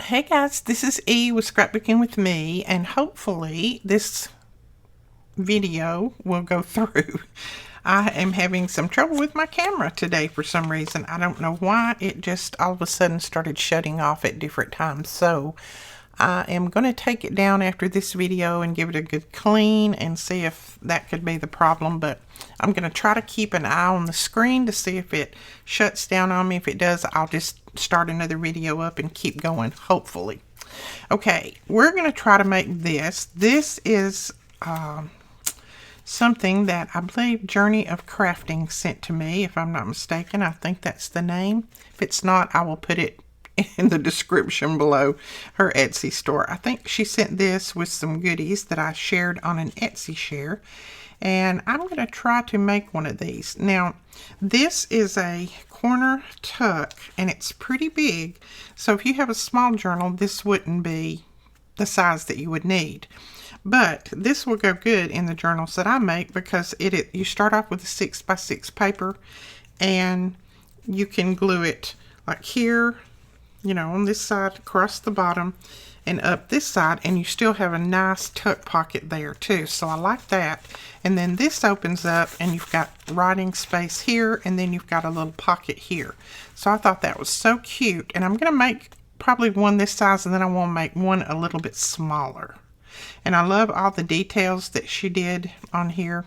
Hey guys, this is E with Scrapbooking with me, and hopefully this video will go through. I am having some trouble with my camera today for some reason. I don't know why. It just all of a sudden started shutting off at different times. So I am going to take it down after this video and give it a good clean and see if that could be the problem. But I'm going to try to keep an eye on the screen to see if it shuts down on me. If it does, I'll just start another video up and keep going, hopefully. Okay, we're going to try to make this. This is something that I believe Journey of Crafting sent to me, if I'm not mistaken. I think that's the name. If it's not, I will put it in the description below, her Etsy store. I think she sent this with some goodies that I shared on an Etsy share, and I'm going to try to make one of these. Now, this is a corner tuck, and it's pretty big, so if you have a small journal, this wouldn't be the size that you would need. But this will go good in the journals that I make because you start off with a 6x6 paper, and you can glue it like here, you know, on this side, across the bottom, and up this side, and you still have a nice tuck pocket there too. So I like that. And then this opens up, and you've got writing space here, and then you've got a little pocket here. So I thought that was so cute, and I'm going to make probably one this size, and then I want to make one a little bit smaller. And I love all the details that she did on here.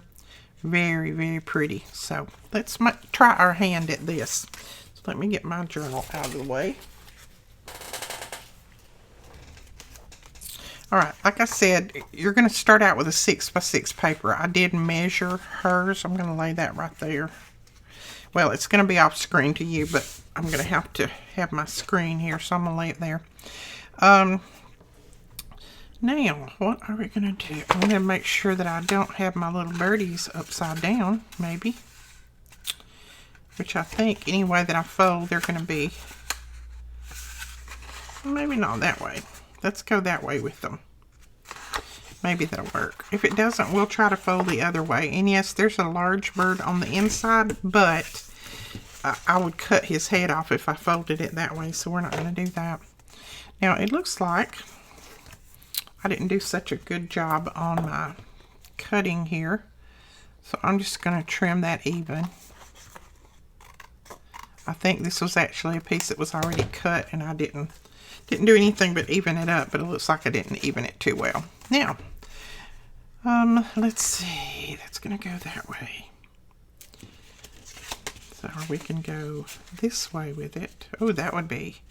Very, very pretty. So let's try our hand at this. So let me get my journal out of the way. Alright, like I said, you're going to start out with a 6x6 paper. I did measure hers. I'm going to lay that right there. Well, it's going to be off screen to you, but I'm going to have my screen here, so I'm going to lay it there. Now, what are we going to do? I'm going to make sure that I don't have my little birdies upside down, maybe. Which I think, any way that I fold, they're going to be. Maybe not that way. Let's go that way with them. Maybe that'll work. If it doesn't, we'll try to fold the other way. And yes, there's a large bird on the inside, but I would cut his head off if I folded it that way, so we're not going to do that. Now, it looks like I didn't do such a good job on my cutting here, so I'm just going to trim that even. I think this was actually a piece that was already cut, and I didn't do anything but even it up, but it looks like I didn't even it too well. Now, let's see, that's going to go that way. So we can go this way with it. Oh, that would be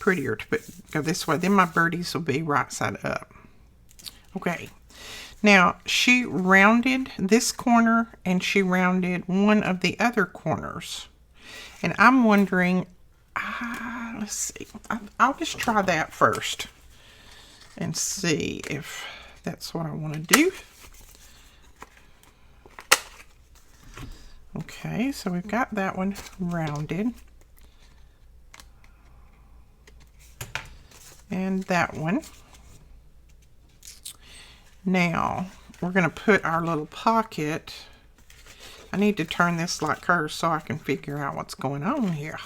prettier to go this way. Then my birdies will be right side up. Okay, now she rounded this corner and she rounded one of the other corners. And I'm wondering, let's see, I'll just try that first and see if that's what I want to do. Okay, so we've got that one rounded. And that one. Now, we're going to put our little pocket. I need to turn this like her so I can figure out what's going on here.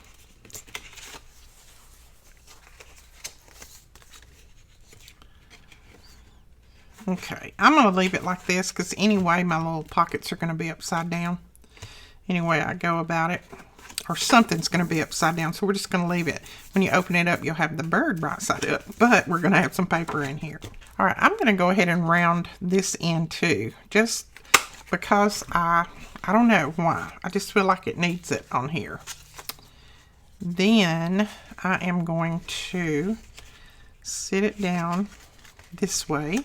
Okay, I'm going to leave it like this because anyway, my little pockets are going to be upside down. Anyway, I go about it. Or something's going to be upside down, so we're just going to leave it. When you open it up, you'll have the bird right side up, but we're going to have some paper in here. All right, I'm going to go ahead and round this end too, just because I don't know why. I just feel like it needs it on here. Then I am going to sit it down this way.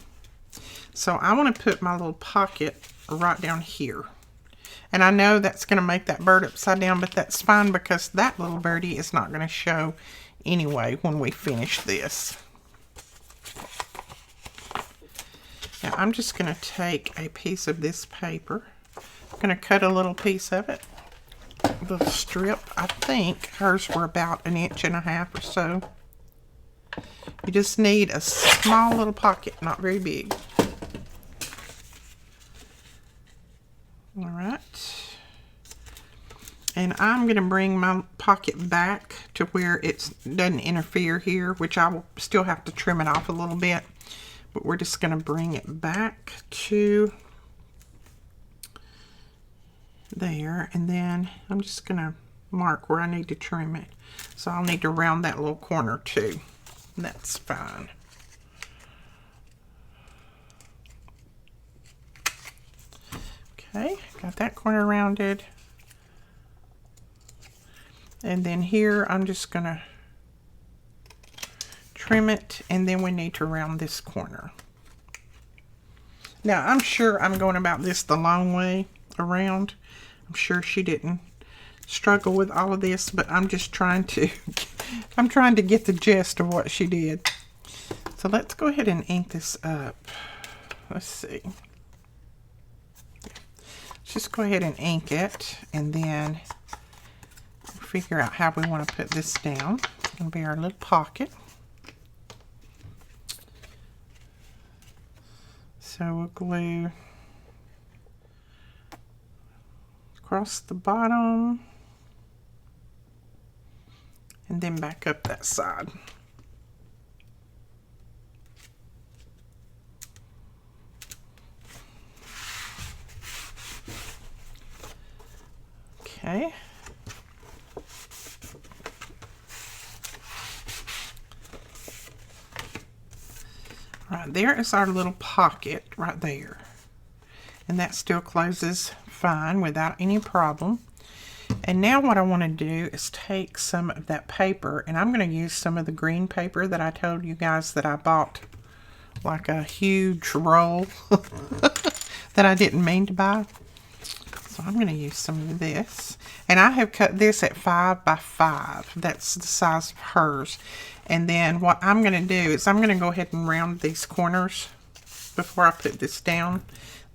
So I want to put my little pocket right down here. And I know that's going to make that bird upside down, but that's fine because that little birdie is not going to show anyway when we finish this. Now I'm just going to take a piece of this paper. I'm going to cut a little piece of it. A little strip. I think hers were about 1.5 inches or so. You just need a small little pocket, not very big. Alright. And I'm going to bring my pocket back to where it doesn't interfere here, which I will still have to trim it off a little bit. But we're just going to bring it back to there. And then I'm just going to mark where I need to trim it. So I'll need to round that little corner too. That's fine. Okay, got that corner rounded. And then here I'm just going to trim it, and then we need to round this corner. Now I'm sure I'm going about this the long way around. I'm sure she didn't struggle with all of this, but I'm just trying to get the gist of what she did. So let's go ahead and ink this up. Let's see. Let's just go ahead and ink it, and then figure out how we want to put this down. It's going to be our little pocket. So we'll glue across the bottom and then back up that side. Okay. Right, there is our little pocket right there. And that still closes fine without any problem. And now what I want to do is take some of that paper, and I'm going to use some of the green paper that I told you guys that I bought, like a huge roll that I didn't mean to buy. So I'm going to use some of this. And I have cut this at 5 by 5. That's the size of hers. And then what I'm going to do is I'm going to go ahead and round these corners before I put this down.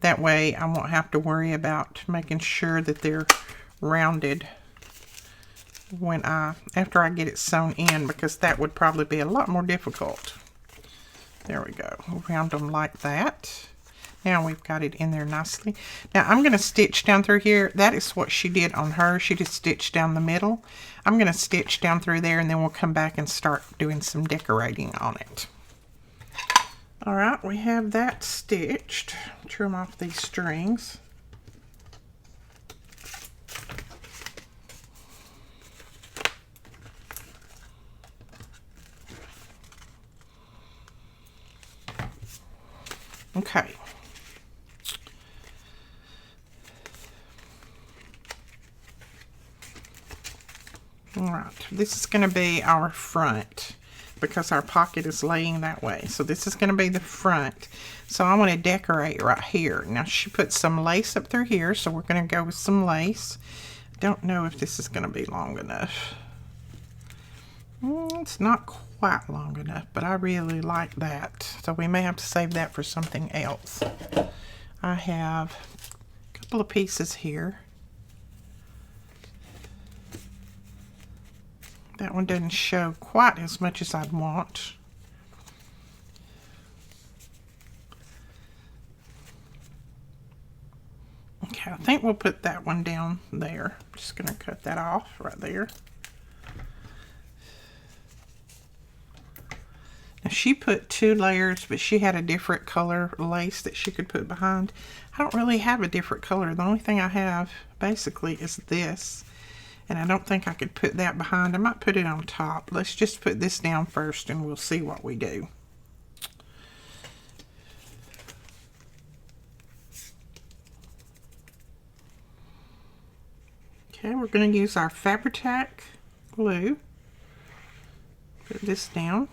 That way I won't have to worry about making sure that they're rounded after I get it sewn in, because that would probably be a lot more difficult. There we go. We'll round them like that. Now we've got it in there nicely. Now I'm going to stitch down through here. That is what she did on her. She just stitched down the middle. I'm going to stitch down through there, and then we'll come back and start doing some decorating on it. Alright, we have that stitched. Trim off these strings. Okay. Alright, this is going to be our front because our pocket is laying that way. So this is going to be the front. So I want to decorate right here. Now she put some lace up through here, so we're going to go with some lace. Don't know if this is going to be long enough. It's not quite long enough, but I really like that. So we may have to save that for something else. I have a couple of pieces here. That one doesn't show quite as much as I'd want. Okay, I think we'll put that one down there. I'm just going to cut that off right there. Now she put 2 layers, but she had a different color lace that she could put behind. I don't really have a different color. The only thing I have basically is this. And I don't think I could put that behind. I might put it on top. Let's just put this down first and we'll see what we do. Okay, we're going to use our Fabri-Tac glue. Put this down.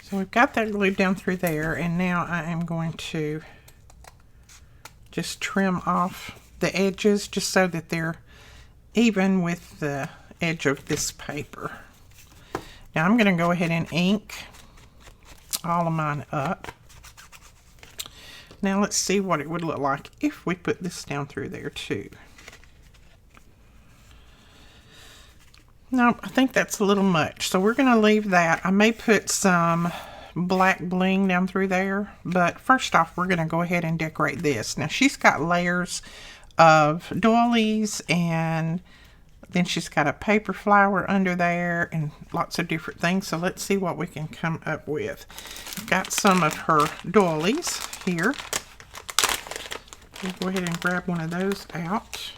So we've got that glued down through there, and now I am going to just trim off the edges just so that they're even with the edge of this paper. Now I'm going to go ahead and ink all of mine up. Now let's see what it would look like if we put this down through there too. No, I think that's a little much, so we're going to leave that. I may put some black bling down through there, but first off we're going to go ahead and decorate this. Now she's got layers of doilies and Then she's got a paper flower under there and lots of different things. So let's see what we can come up with. I've got some of her doilies here. We'll go ahead and grab one of those out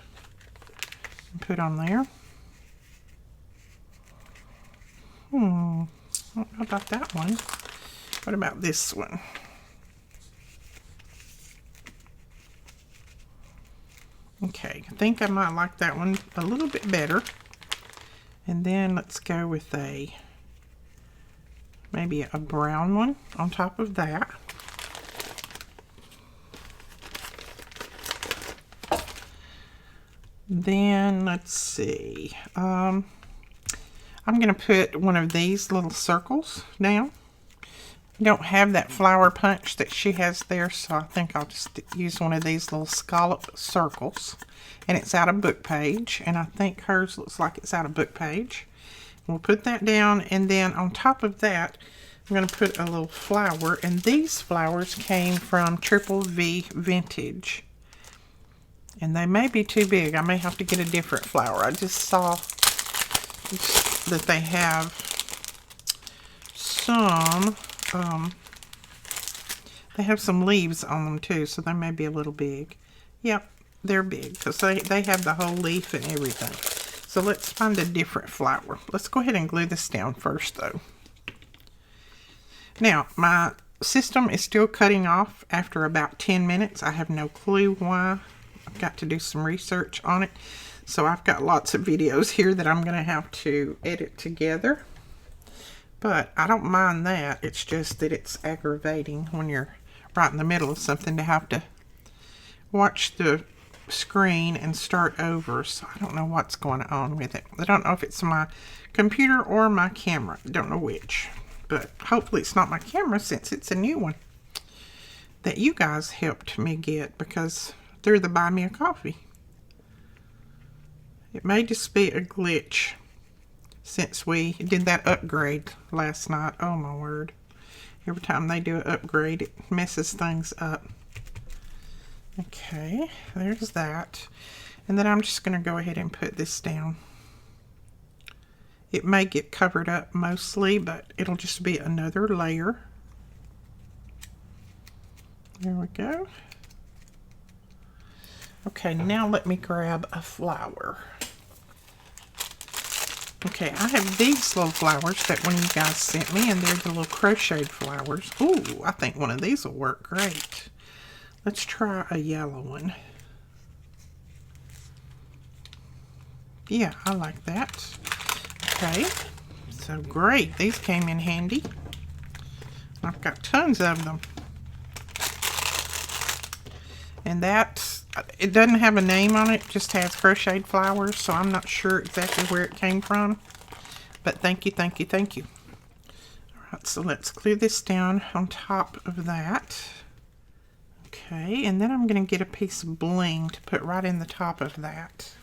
and put on there. I don't know about that one. What about this one? Okay, I think I might like that one a little bit better. And then let's go with maybe a brown one on top of that. Then let's see. I'm going to put one of these little circles down. I don't have that flower punch that she has there, so I think I'll just use one of these little scallop circles. And it's out of book page, and I think hers looks like it's out of book page. We'll put that down, and then on top of that, I'm going to put a little flower, and these flowers came from Triple V Vintage. And they may be too big. I may have to get a different flower. I just saw that they have some, they have some leaves on them too, so they may be a little big. Yep, they're big because they have the whole leaf and everything. So let's find a different flower. Let's go ahead and glue this down first though. Now, my system is still cutting off after about 10 minutes. I have no clue why. I've got to do some research on it. So I've got lots of videos here that I'm going to have to edit together. But I don't mind that. It's just that it's aggravating when you're right in the middle of something to have to watch the screen and start over. So I don't know what's going on with it. I don't know if it's my computer or my camera. I don't know which. But hopefully it's not my camera since it's a new one that you guys helped me get because through the Buy Me a Coffee. It may just be a glitch since we did that upgrade last night. Oh my word. Every time they do an upgrade, it messes things up. Okay, there's that. And then I'm just going to go ahead and put this down. It may get covered up mostly, but it'll just be another layer. There we go. Okay, now let me grab a flower. Okay, I have these little flowers that one of you guys sent me, and they're the little crocheted flowers. Ooh, I think one of these will work great. Let's try a yellow one. Yeah, I like that. Okay, so great. These came in handy. I've got tons of them. And that, it doesn't have a name on it, just has crocheted flowers, so I'm not sure exactly where it came from. But thank you, thank you, thank you. Alright, so let's glue this down on top of that. Okay, and then I'm going to get a piece of bling to put right in the top of that.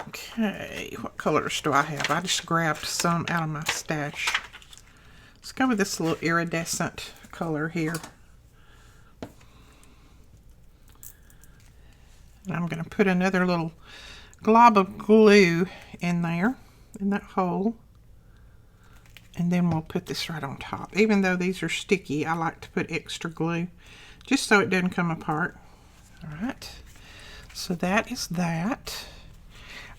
Okay, what colors do I have? I just grabbed some out of my stash. Let's go with this little iridescent color here. And I'm going to put another little glob of glue in there, in that hole. And then we'll put this right on top. Even though these are sticky, I like to put extra glue just so it doesn't come apart. Alright, so that is that.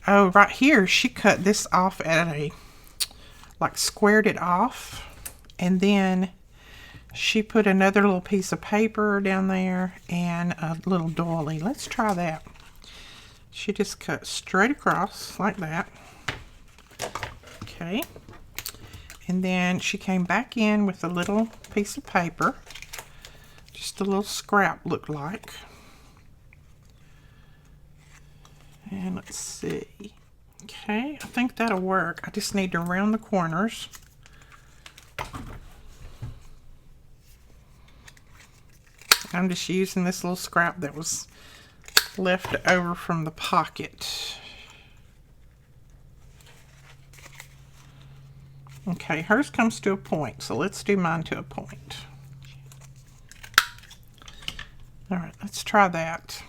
Oh, right here, she cut this off at a, like squared it off. And then she put another little piece of paper down there and a little doily. Let's try that. She just cut straight across like that. Okay. And then she came back in with a little piece of paper. Just a little scrap looked like. And let's see. Okay, I think that'll work. I just need to round the corners. I'm just using this little scrap that was left over from the pocket. Okay, hers comes to a point, so let's do mine to a point. Alright, let's try that.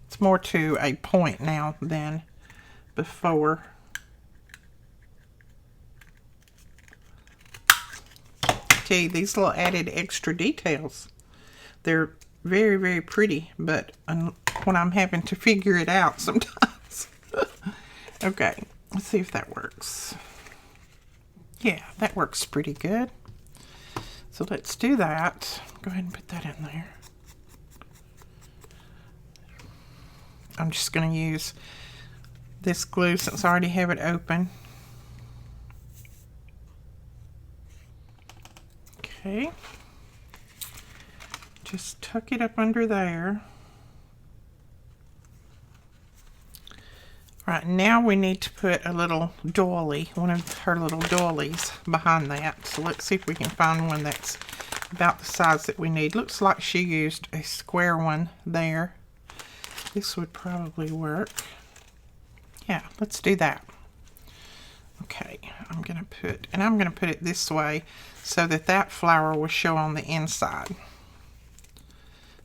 It's more to a point now than before. Tell you, these little added extra details, they're very, very pretty, but when I'm having to figure it out sometimes. Okay, let's see if that works. Yeah, that works pretty good. So let's do that. Go ahead and put that in there. I'm just going to use this glue since I already have it open. Okay. Just tuck it up under there. Right, now we need to put a little doily, one of her little doilies behind that. So let's see if we can find one that's about the size that we need. Looks like she used a square one there. This would probably work. Yeah, let's do that. Okay, I'm gonna put it this way so that that flower will show on the inside.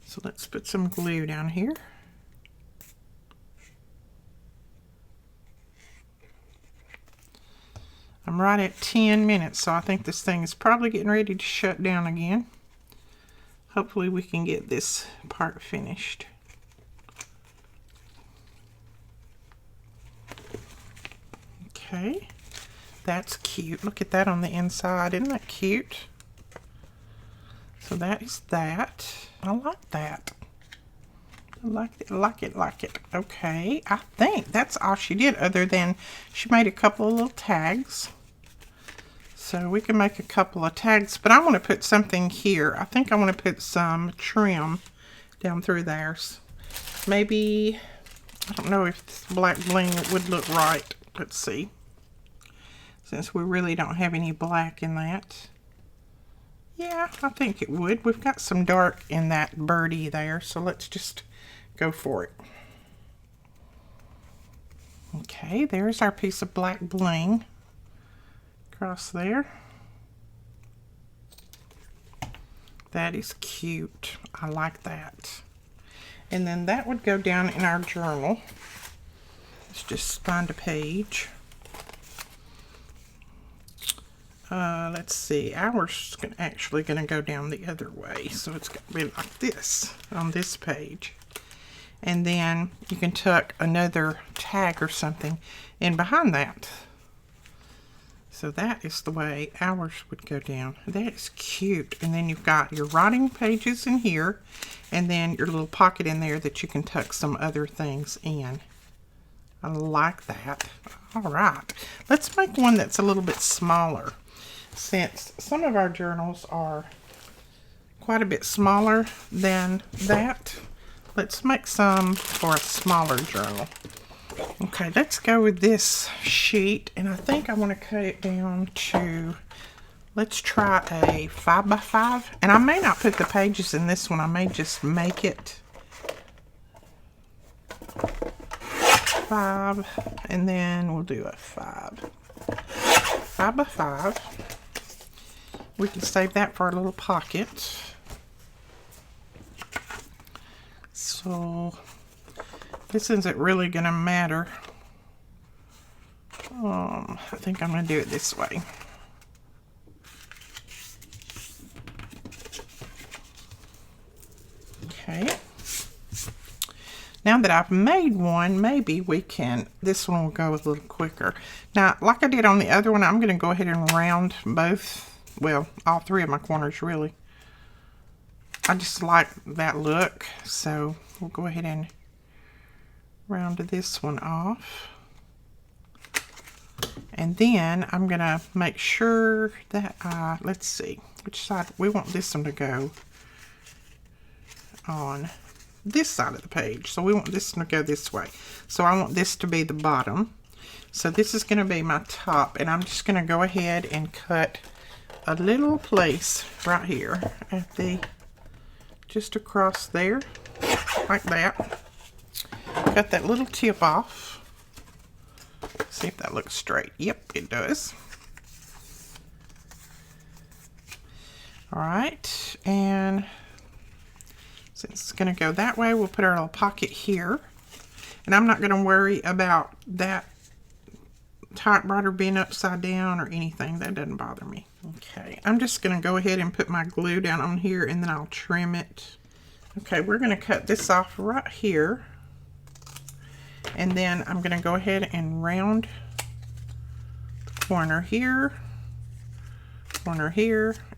So let's put some glue down here. I'm right at 10 minutes, so I think this thing is probably getting ready to shut down again. Hopefully we can get this part finished. Okay, that's cute. Look at that on the inside. Isn't that cute? So that is that. I like that. I like it, like it, like it. Okay, I think that's all she did, other than she made a couple of little tags. So we can make a couple of tags, but I want to put something here. I think I want to put some trim down through there. Maybe, I don't know if this black bling would look right. Let's see. Since we really don't have any black in that. Yeah, I think it would. We've got some dark in that birdie there, so let's just go for it. Okay, there's our piece of black bling. Across there. That is cute. I like that. And then that would go down in our journal. Let's just find a page. Let's see. Ours is actually going to go down the other way. So it's going to be like this on this page. And then you can tuck another tag or something in behind that. So that is the way ours would go down. That is cute. And then you've got your writing pages in here, and then your little pocket in there that you can tuck some other things in. I like that. All right. Let's make one that's a little bit smaller. Since some of our journals are quite a bit smaller than that, let's make some for a smaller journal. Okay, let's go with this sheet, and I think I want to cut it down to, let's try a 5x5, and I may not put the pages in this one. I may just make it 5, and then we'll do a 5x5. We can save that for our little pocket. So this isn't really going to matter. I think I'm going to do it this way. Okay. Now that I've made one, maybe we can, this one will go a little quicker. Now, like I did on the other one, I'm going to go ahead and round both, well, all three of my corners, really. I just like that look, so we'll go ahead and round this one off. And then I'm going to make sure that let's see, which side, we want this one to go on this side of the page. So we want this one to go this way. So I want this to be the bottom. So this is going to be my top, and I'm just going to go ahead and cut a little place right here at the, just across there, like that. Cut that little tip off. See if that looks straight. Yep, it does. All right, and since it's going to go that way, we'll put our little pocket here. And I'm not going to worry about that typewriter being upside down or anything. That doesn't bother me. Okay, I'm just going to go ahead and put my glue down on here, and then I'll trim it. Okay, we're going to cut this off right here. And then I'm going to go ahead and round the corner here,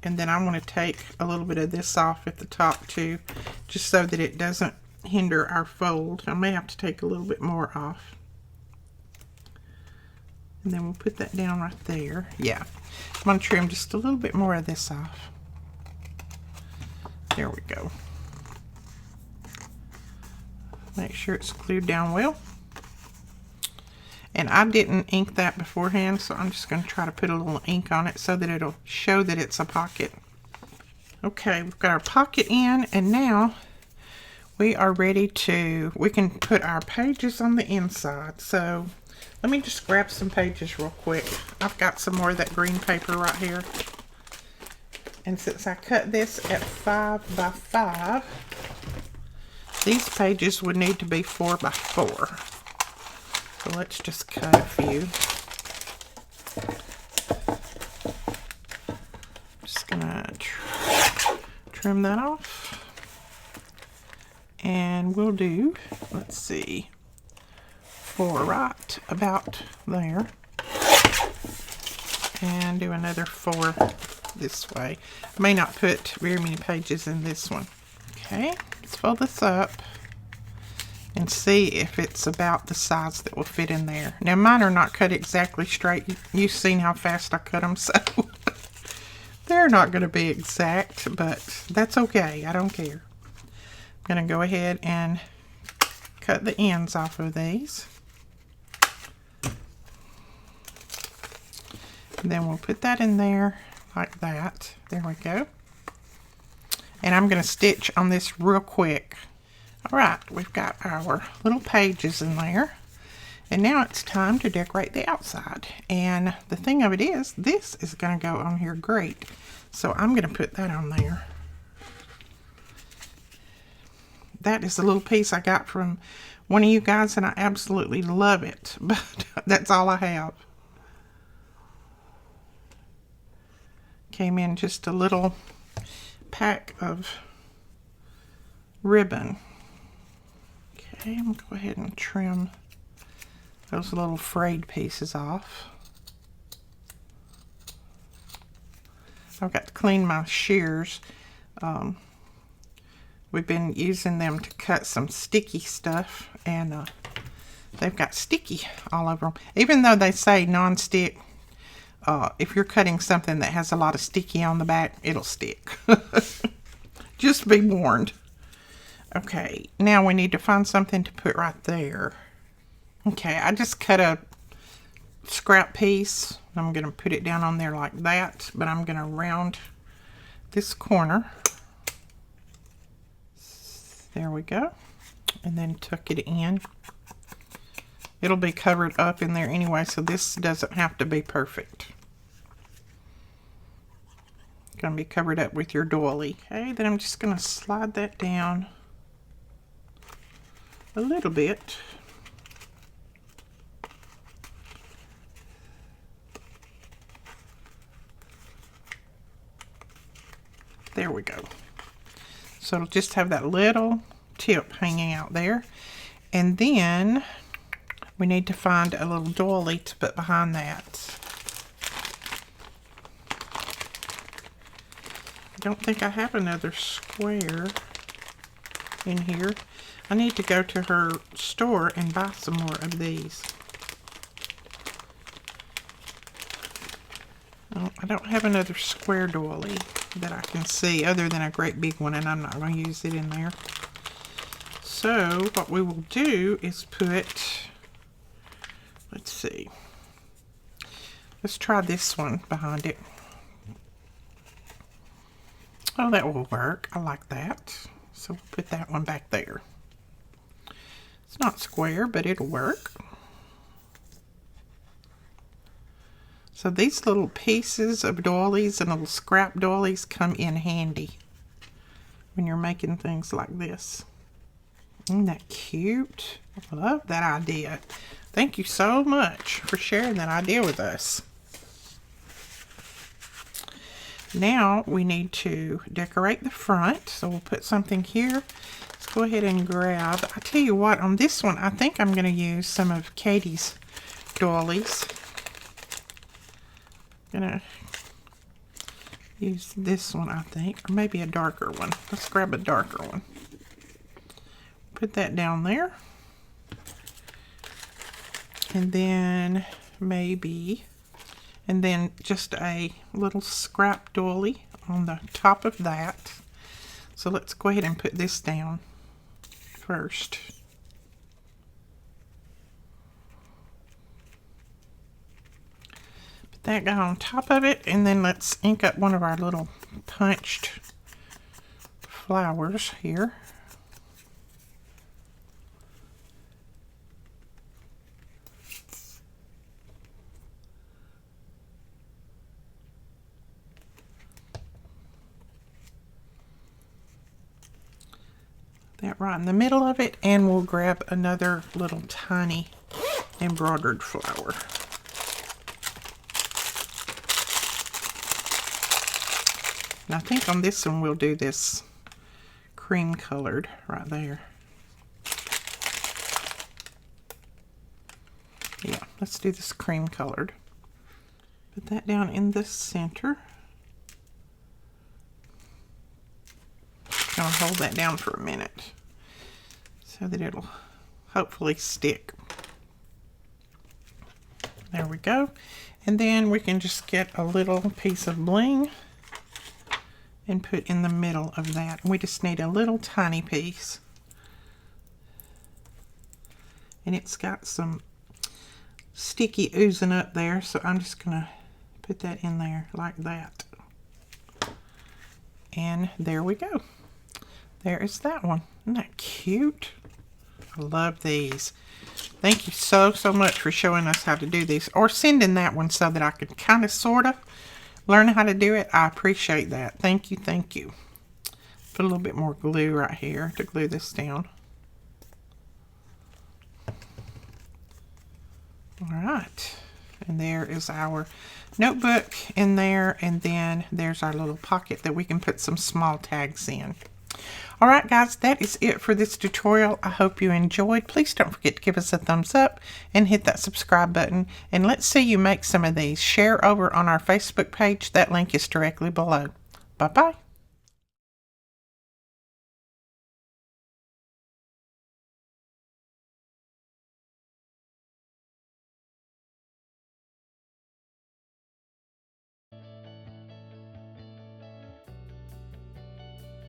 and then I'm going to take a little bit of this off at the top too, just so that it doesn't hinder our fold. I may have to take a little bit more off. And then we'll put that down right there. Yeah, I'm going to trim just a little bit more of this off. There we go. Make sure it's glued down well. And I didn't ink that beforehand, so I'm just going to try to put a little ink on it so that it'll show that it's a pocket. Okay, we've got our pocket in, and now we are ready to, we can put our pages on the inside. So let me just grab some pages real quick. I've got some more of that green paper right here. And since I cut this at 5 by 5, these pages would need to be 4 by 4. So let's just cut a few. Just gonna trim that off. And we'll do, let's see, 4 right about there. And do another 4 this way. I may not put very many pages in this one. Okay, let's fold this up and see if it's about the size that will fit in there. Now mine are not cut exactly straight. You've seen how fast I cut them, so they're not going to be exact, but that's okay. I don't care. I'm going to go ahead and cut the ends off of these. And then we'll put that in there like that. There we go. And I'm going to stitch on this real quick. Alright, we've got our little pages in there. And now it's time to decorate the outside. And the thing of it is, this is going to go on here great. So I'm going to put that on there. That is a little piece I got from one of you guys, and I absolutely love it. But that's all I have. Came in just a little pack of ribbon. Okay, I'm going to go ahead and trim those little frayed pieces off. I've got to clean my shears. We've been using them to cut some sticky stuff, and they've got sticky all over them. Even though they say non-stick, if you're cutting something that has a lot of sticky on the back, it'll stick. Just be warned. Okay, now we need to find something to put right there. Okay, I just cut a scrap piece. I'm going to put it down on there like that, but I'm going to round this corner. There we go. And then tuck it in. It'll be covered up in there anyway, so this doesn't have to be perfect. It's going to be covered up with your doily. Okay, then I'm just going to slide that down a little bit. There we go. So it'll just have that little tip hanging out there. And then we need to find a little doily to put behind that. I don't think I have another square in here. I need to go to her store and buy some more of these. Oh, I don't have another square doily that I can see other than a great big one, and I'm not going to use it in there. So what we will do is put, let's see, let's try this one behind it. Oh, that will work. I like that. So we'll put that one back there. It's not square, but it'll work. So these little pieces of doilies and little scrap doilies come in handy when you're making things like this. Isn't that cute? I love that idea. Thank you so much for sharing that idea with us. Now we need to decorate the front. So we'll put something here. Let's go ahead and grab, I tell you what, on this one, I think I'm going to use some of Katie's doilies. I'm going to use this one, I think, or maybe a darker one. Let's grab a darker one. Put that down there. And then maybe, and then just a little scrap doily on the top of that. So let's go ahead and put this down first. Put that guy on top of it, and then let's ink up one of our little punched flowers here. That right in the middle of it, and we'll grab another little tiny embroidered flower. And I think on this one we'll do this cream colored right there. Yeah, let's do this cream colored. Put that down in the center. I'll hold that down for a minute so that it'll hopefully stick. There we go. And then we can just get a little piece of bling and put in the middle of that. We just need a little tiny piece. And it's got some sticky oozing up there, so I'm just gonna put that in there like that. And there we go. There is that one. Isn't that cute? I love these. Thank you so much for showing us how to do these, or sending that one so that I could kind of sort of learn how to do it. I appreciate that. Thank you, thank you. Put a little bit more glue right here to glue this down. All right. And there is our notebook in there, and then there's our little pocket that we can put some small tags in. Alright guys, that is it for this tutorial. I hope you enjoyed. Please don't forget to give us a thumbs up and hit that subscribe button. And let's see you make some of these. Share over on our Facebook page. That link is directly below. Bye-bye.